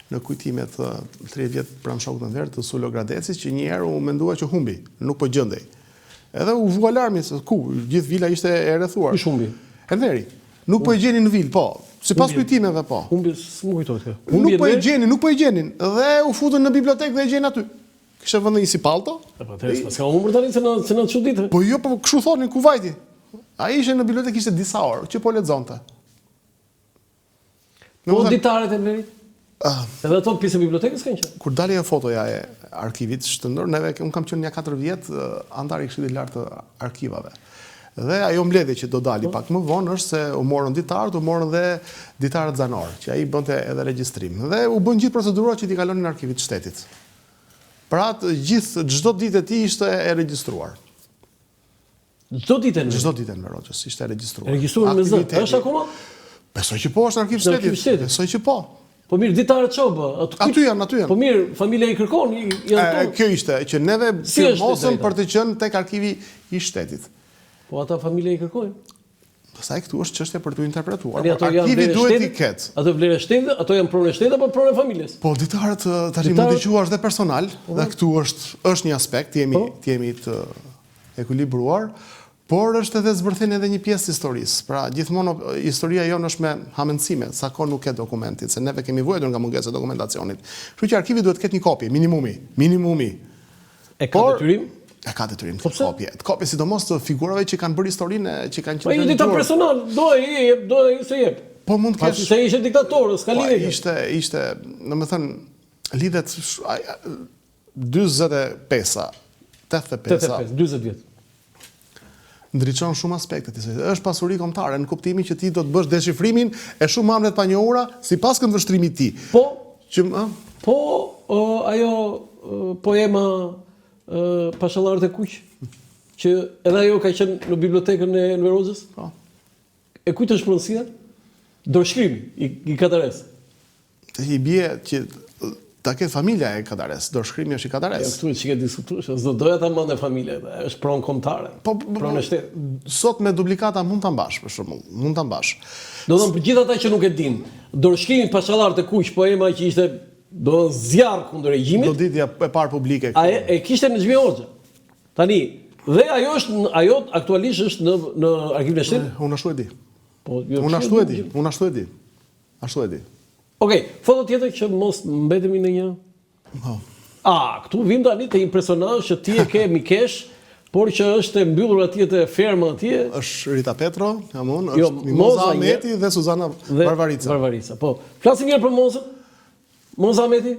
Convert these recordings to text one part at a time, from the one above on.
në kujtimet 30 vjet pranë shokut në verë të Sulo Gradecis, që një herë u mendua që humbi, nuk po gjendej. Edhe u vu alarmi se ku, gjithë vila ishte e rrethuar. Kush humbi? Enveri. Nuk po e gjenin në vilë, po. Sipas kujtimeve, po. Humbi s'më kujtohet kjo. Nuk po e gjenin, dhe u futën në bibliotekë dhe e gjenin aty. Kishte vënë një si palto. Po atëherë s'ka humbur tani se në çuditë. Po jo, po kështu thonin ku vajti. Ai ishte në bibliotekë ishte disa orë, që po lexonte. Po ditaret e Enverit? Edhe ato pjesë e bibliotekës kanë qenë. Kur dali fotoja e arkivit shtendor, un kam qenë 4 vjet antar i Këshillit Lart të Arkivave. Dhe ajo mbledhje që do dali pak më vonë është se u morën ditarët, u morën dhe ditarët zanor, që ai bënte edhe regjistrim. Dhe u bën gjithë procedurat që t'i kalonin në arkivit të shtetit. Pra çdo ditë e tij ishte e regjistruar. Çdo ditë në Rogjës ishte e regjistruar. Regjistruar me zë. Është akoma? Besoj që po, është në arkiv shtetit. Besoj që po. Po mirë, ditarët çobë. Aty janë. Po mirë, familja i kërkon, janë tonë. Kjo ishte që neve firmosëm për të qenë tek arkivi i shtetit. Po ata familja i kërkojnë. Pastaj këtu është çështje për të interpretuar. Arkivi duhet i ketë. Ato vlerë shtetit, ato janë pronë shtetit apo pronë familjes? Po ditarët tani mund të quash dhe personal, dhe këtu është një aspekt, jemi të ekuilibruar. Por është edhe zbërthejnë edhe një pjesë historisë. Pra, gjithmonë historia jonë është me hamendësime, sa kohë nuk ke dokumentit, se neve kemi vuajtur nga mungesa e dokumentacionit. Kështu që arkivi duhet ketë një kopje, minimumi. E ka detyrim? E ka detyrim të kopje. Të kopje sidomos të figurave që kanë bërë historinë, që kanë qenë. Po një dita personal, do e se jep. Po mund të kesh. Se ishte diktator, s'ka lidhje. Ishte, domethënë, lidhet 45, 40 vjet. Ndriçon shumë aspektet. Është pasuri kombëtare në kuptimin që ti do të bësh deshifrimin e shumë amlet pa njohura sipas këndvështrimit të tij. Ajo poema Pashallarët e Kuq, që edhe ajo ka qenë në bibliotekën e Enver Hoxhës. Po. E kujt është pronësia? Dorëshkrimi i Kadares. I bie që ta ketë familja e Kadares, dorëshkrimi është i Kadares. Këtu që ke diskutuar, s'do doja ta mande familja, është pronë kombëtare. Pronë shtetit. Sot me duplikata mund ta mbash, për shembull, mund ta mbash. Do të thonë për gjithë ata që nuk e dinë, dorëshkrimi Pashallarët e Kuq, poema që ishte do zjarr kundër regjimit. Do ditja e parë publike. E kishte në Xhmi Hoxha. Tani, dhe ajo aktualisht është në arkivin e shtetit. Unë ashtu e di. Po, unë ashtu e di. Okej, foto tjetër që mos mbetemi në një. Këtu vim tani te një personazh që ti e ke mikesh, por që është e mbyllur atje te ferma atje. Është Rita Petro, jam unë, është Mimoza Ahmeti dhe Suzana Barvarica. Po, flasim një herë për Mozën. Moza Ahmeti,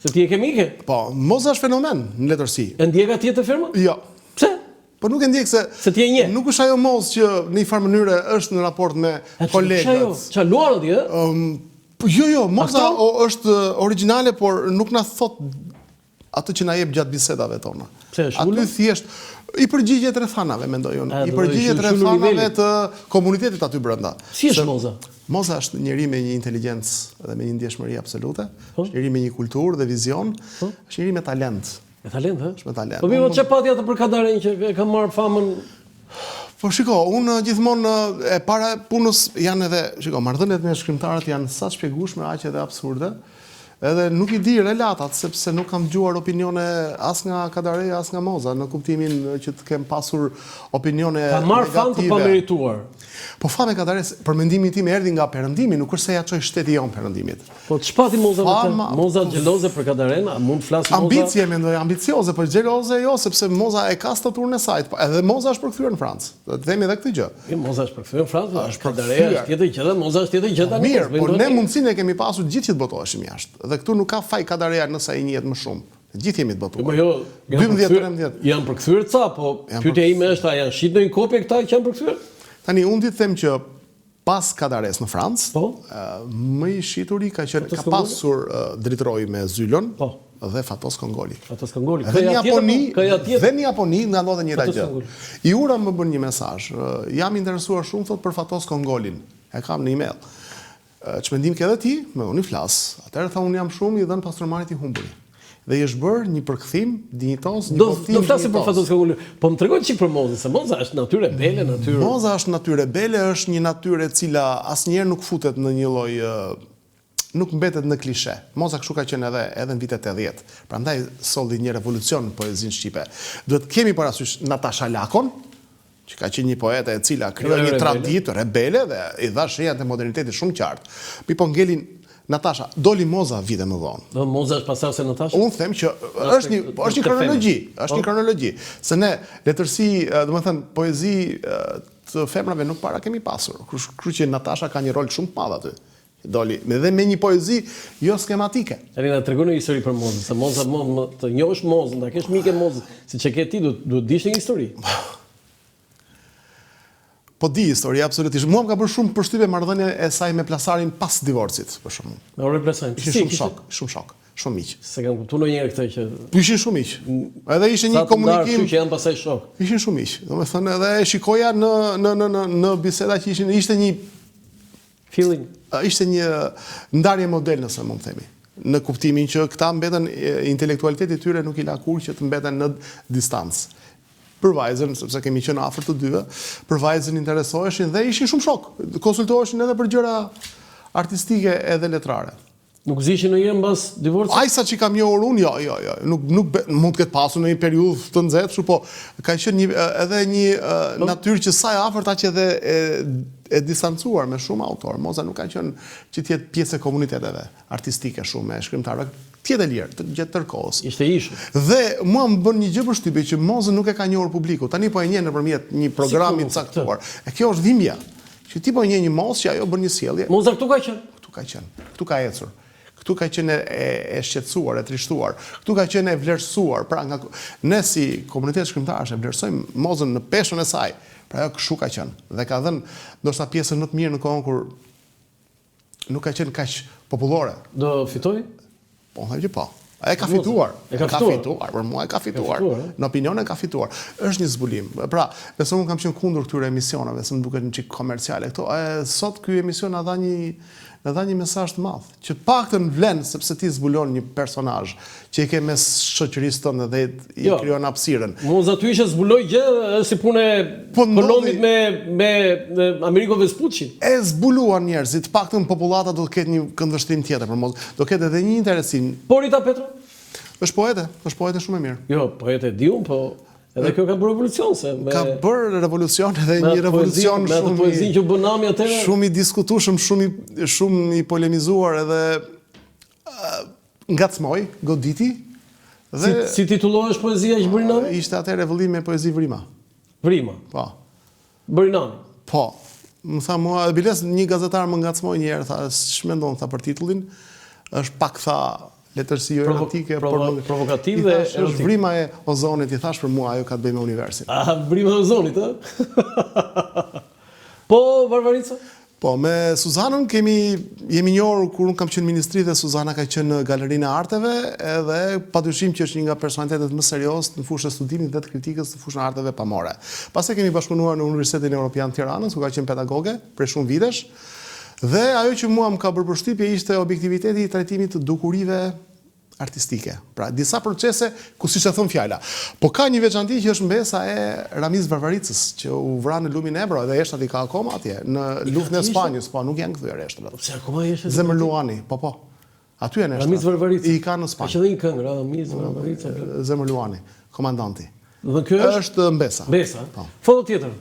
se ti e ke mike? Po, Moza është fenomen në letërsi. E ndjek atje te ferma? Jo. Pse? Po nuk e ndjek se ti e nje. Nuk është ajo Mozë që në një farë mënyrë është në raport me kolegët. Çfarë luan atje? Jo, Moza është origjinale, por nuk na thot atë që na jep gjatë bisedave tona. Aty thjesht i përgjigjet rrethanave, mendoj unë. I përgjigjet rrethanave të komunitetit aty brenda. Si është Moza? Moza është njeri me një inteligjencë dhe me një ndjeshmëri absolute, është njeri me një kulturë dhe vizion, është njeri me talent. Me talent, ha? Është me talent. Po mirë, çfarë pati atë për Kadaren që ka marrë famën? Po shiko, unë gjithmonë e para punës janë edhe, shiko, marrëdhëniet me shkrimtarët janë sa të shpjegueshme, aq edhe absurde. Edhe nuk i di relatat, sepse nuk kam dëgjuar opinione as nga Kadareja, as nga Moza, në kuptimin që të kem pasur opinione negative. Ka marrë fam të pamerituar. Po fame Kadares, për mendimin tim erdhi nga perëndimi, nuk është se ja çoj shteti jon perëndimit. Po ç'pati Moza me të? Moza xheloze për Kadaren, a mund të flasë Moza? Ambicie mendoj, ambicioze, por xheloze jo, sepse Moza e ka staturën e saj. Edhe Moza është përkthyer në Francë. Do të themi edhe këtë gjë. Moza është përkthyer në Francë, Kadareja është tjetër gjë, Moza është tjetër gjë tani. Mirë, por ne mundsinë e kemi pasur gjithë që të botoheshim jashtë. Dhe këtu nuk ka faj Kadareja nëse ai njihet më shumë. Gjithë jemi të botuar. Jo, 12-13. Janë përkthyer ca, po pyetja ime është, a janë shit në një kopje këta që janë përkthyer? Tani unë di të them që pas Kadares në Francë, më i shituri ka pasur dritroj me Zylon dhe Fatos Kongoli. Fatos Kongoli. Dhe në Japoni nga ndodhe njëra gjë. I ura më bën një mesazh. Jam interesuar shumë thot për Fatos Kongolin. E kam në email. Ç'mendim ke edhe ti? Unë i flas. Atëherë tha unë jam shumë i dhënë pastromarit i humburi. Dhe i është bërë një përkthim dinjitos, një botim. Do flasim për Fatos Kongolin. Po më tregoj çik për Mozën, se Moza është natyrë bele, natyrë. Moza është natyrë bele, është një natyrë e cila asnjëherë nuk futet në një lloj nuk mbetet në klishe. Moza kështu ka qenë edhe në vitet 80. Prandaj solli një revolucion në poezinë shqipe. Duhet kemi parasysh Natasha Lakon, që ka qenë një poete e cila krijoi një traditë rebele dhe i dha shenjat e modernitetit shumë qartë. Mi po ngelin Natasha, doli Moza vite më vonë. Do Moza është pasur se Natasha? Unë them që është një kronologji, është një kronologji. Se ne letërsi, domethënë poezi të femrave nuk para kemi pasur. Kështu që Natasha ka një rol shumë të madh aty. Doli dhe me një poezi jo skematike. Elina, tregoni një histori për Mozën, se Moza të njohësh Mozën, ta kesh mikë Mozën, siç e ke ti, duhet dish një histori. Po di histori, absolutisht. Mua më ka bërë shumë përshtypje marrëdhënia e saj me plasarin pas divorcit, për shembull. Me Aurel Plasarin. Ishin shumë shok, shumë miq. Se kam kuptuar ndonjëherë këtë që ishin shumë miq. Edhe ishte një komunikim që janë pasaj shok. Ishin shumë miq. Domethënë edhe shikoja në biseda që ishin, ishte një feeling. Ishte një ndarje model, nëse mund të themi. Në kuptimin që këta mbeten intelektualiteti i tyre nuk i la kur që të mbeten në distancë. Për vajzën, sepse kemi qenë afër të dyve, për vajzën interesoheshin dhe ishin shumë shok. Konsultoheshin edhe për gjëra artistike edhe letrare. Nuk zishin ndonjëherë mbas divorcit? Ai sa që kam njohur unë, jo. Nuk mund të ketë pasur në një periudhë të nxehtë, po ka qenë edhe një natyrë që sa e afërt aq edhe e distancuar me shumë autor. Moza nuk ka qenë që të jetë pjesë e komuniteteve artistike shumë me shkrimtarë. Tjetë e lirë, gjatë tërkohës. Ishte ishur. Dhe mua më bën një gjë përshtypje që Moza nuk e ka njohur publiku. Tani po e njeh nëpërmjet një programi të caktuar. E kjo është dhimbja. Që ti po e njeh një Mozë që ajo bën një sjellje. Moza këtu ka qenë. Këtu ka ecur. Këtu ka qenë e shqetësuar, e trishtuar. Këtu ka qenë e vlerësuar. Pra ne si komunitet shkrimtarësh e vlerësojmë Mozën në peshën e saj. Pra ajo kështu ka qenë. Dhe ka dhënë ndoshta pjesën më të mirë në kohën kur nuk ka qenë kaq popullore. Do fitoj? Po, them që po. E ka fituar. Ka fituar, për mua e ka fituar. Në opinion e ka fituar. Është një zbulim. Pra, besoj unë kam qenë kundër këtyre emisioneve, se më duket një çik komerciale këto. Sot ky emision na dha një mesazh të madh, që paktën vlen sepse ti zbulon një personazh që i ke mes shoqërisë tonë dhe i krijon hapësirën. Moza ty që zbuloi gjë si punë Kolombit me Amerigo Vespucci. E zbuluan njerëzit, paktën popullata do të ketë një këndvështrim tjetër për Moza. Do ketë edhe një interesim. Po Rita Petro? Është poete shumë e mirë. Jo, poete diun, po edhe kjo ka bërë revolucion se ka bërë revolucion edhe një revolucion shumë i diskutueshëm, shumë i polemizuar edhe ngacmoi, goditi. Dhe si titullohesh poezia që bëri Nami? Ishte atëherë vëllim me poezi Vrima. Vrima. Po. Bëri Nami. Po. Më tha mua, biles një gazetar më ngacmoi një herë, tha, ç'mendon tha për titullin? Është pak tha letërsi jo erotike, provokativ dhe është Vrima e Ozonit, i thash për mua ajo ka të bëjë me universin. Vrima e Ozonit, ë? Po Varvarica? Po, me Suzanën jemi njohur kur unë kam qenë ministri dhe Suzana ka qenë në Galerinë e Arteve, edhe padyshim që është një nga personalitetet më serioz në fushën e studimit dhe të kritikës në fushën e arteve pamore. Pastaj kemi bashkëpunuar në Universitetin Evropian Tiranës, ku ka qenë pedagoge për shumë vitesh. Dhe ajo që mua më ka bërë përshtypje ishte objektiviteti i trajtimit të dukurive artistike. Pra, disa procese ku siç e thon fjala. Po ka një veçanti që është mbesa e Ramiz Varvaricës, që u vra në lumin e Ebro dhe eshtat i ka akoma atje në luftën e Spanjës, po nuk janë kthyer eshtat. Pse akoma është? Zemër Luani, po. Aty janë eshtat. Ramiz Varvaricë. I ka në Spanjë. Është edhe një këngë, Ramiz Varvaricë. Zemër Luani, komandanti. Dhe ky është mbesa. Mbesa. Foto tjetër.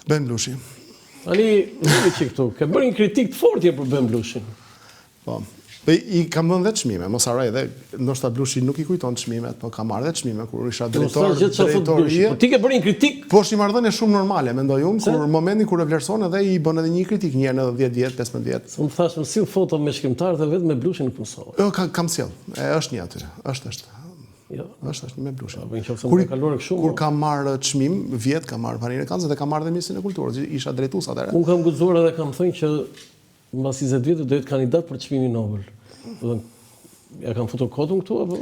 Ben Blushi. Ani, nuk e këtu. Ka bërë një kritik të fortë për Ben Blushin. Po. I kam vënë dhe çmime, mos harroj edhe ndoshta Blushi nuk i kujton çmimet, po ka marrë dhe çmime kur isha drejtori. Po ti ke bërë një kritik? Po është një marrëdhënie shumë normale, mendoj unë, kur momentin kur e vlerëson edhe i bën edhe një kritik një herë në 10 vjet, 15 vjet. Unë thash më sill foto me shkrimtar dhe vetëm me Blushin nuk punësova. Jo, kam sjell. Është një aty. Është. Jo, është me Blushin. Kur ka marrë çmim, vjet ka marrë parinë e Kanzës dhe ka marrë dhe Ministrinë e Kulturës, isha drejtues atëherë. Unë kam guxuar edhe kam thënë që mbas 20 vjetë do jetë kandidat për çmimin Nobel. Ja kam futur kodun këtu apo?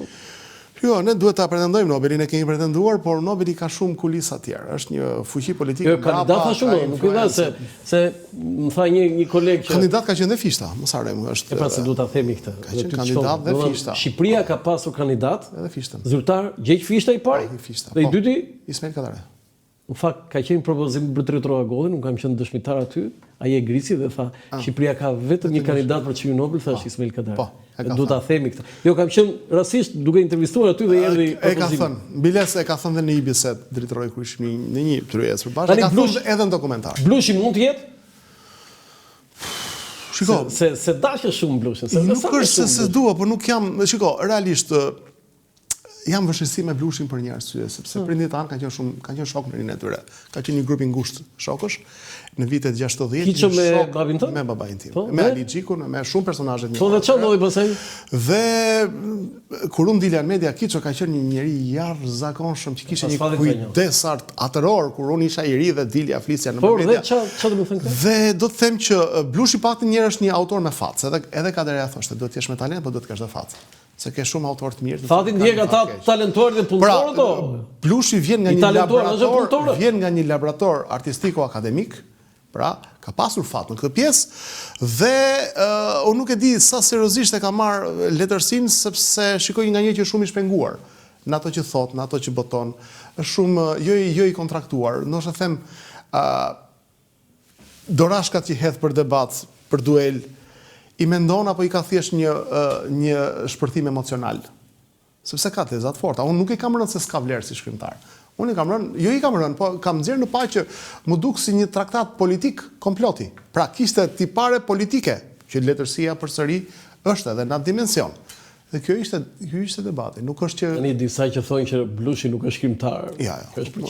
Jo, ne duhet ta pretendojmë Nobelin, e kemi pretenduar, por Nobeli ka shumë kulisa të tjera. Është një fuqi politike. Jo, kandidat tha shumë, nuk e di se më tha një koleg që kandidat ka qenë dhe Fishta, mos harrojmë, është. E pra se duhet ta themi këtë. Ka qenë kandidat dhe Fishta. Shqipëria ka pasur kandidat edhe Fishtën. Zyrtar Gjeq Fishta i pari. Fishta. Dhe i dyti Ismail Kadare. Në fakt, ka qenë propozim për drejtorova Gollin, unë kam qenë dëshmitar aty, ai e grisi dhe tha, Shqipëria ka vetëm një kandidat për çmimin Nobel, thash Ismail Kadari. Do ta themi këtë. Jo, kam qenë rastisht duke intervistuar aty dhe erdhi propozimi. E ka thënë, Biles e ka thënë dhe në një bisedë drejtori Kryshmi në një tryezë përpara, e ka thënë edhe në dokumentar. Blushi mund të jetë? Shiko, se dashje shumë Blushin. Nuk është se dua, por nuk jam, shiko, realisht jam vështirësi me Blushin për një arsye, sepse prindit tanë kanë qenë shok në rinë e tyre. Ka qenë një grup i ngushtë shokësh në vitet 60. Kiço me babin tënd? Me babain tim. Me Ali Xhikun, me shumë personazhe të Po dhe çfarë ndodhi pastaj? Dhe kur unë dilja në media, Kiço ka qenë një njeri jashtëzakonshëm që kishte një kujdes atëror kur unë isha i ri dhe dilja flisja në media. Po, dhe çfarë do të thënë këtë? Dhe do të them që Blushi paktën një është një autor me facë, edhe Kaderia thoshte, do të jesh me talent, po do të kesh dhe facë. Se ke shumë autor të mirë. Fatin ndjek ata talentuar dhe punëtorë do. Blushi vjen nga një laborator artistiko-akademik, pra ka pasur fat në këtë pjesë dhe unë nuk e di sa seriozisht e ka marrë letërsinë sepse shikoj nga një që shumë i shpenguar në ato që thot, në ato që boton, është shumë jo i kontraktuar. Ndoshta them dorashkat që hedh për debat, për duel, i mendon apo i ka thjesht një shpërthim emocional. Sepse ka tezat forta. Unë nuk i kam rënë se s'ka vlerë si shkrimtar. Unë i kam rënë, po kam nxjerrë në paqë që më duk si një traktat politik komploti. Pra kishte tipare politike, që letërsia përsëri është edhe në atë dimension. Dhe kjo ishte debati, nuk është që... Tani disa që thonë që Blushi nuk është shkrimtar. Ja.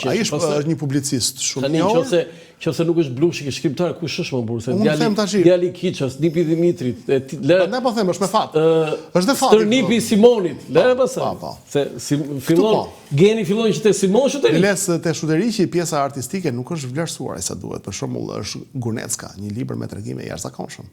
Ai është një publicist shumë i njohur. Nëse nuk është Blushi që shkrimtar, kush është më burrë? Unë them tash. Djali Kiçës, Nipi Dimitrit, ne po them është me fat. Është dhe fat. Stërnipi Simonit, lere pastaj. Se fillon Geni fillon që te Simon Shuteri. Les te Shuteri që pjesa artistike nuk është vlerësuar sa duhet. Për shembull është Gurnecka, një libër me tregime jashtëzakonshëm.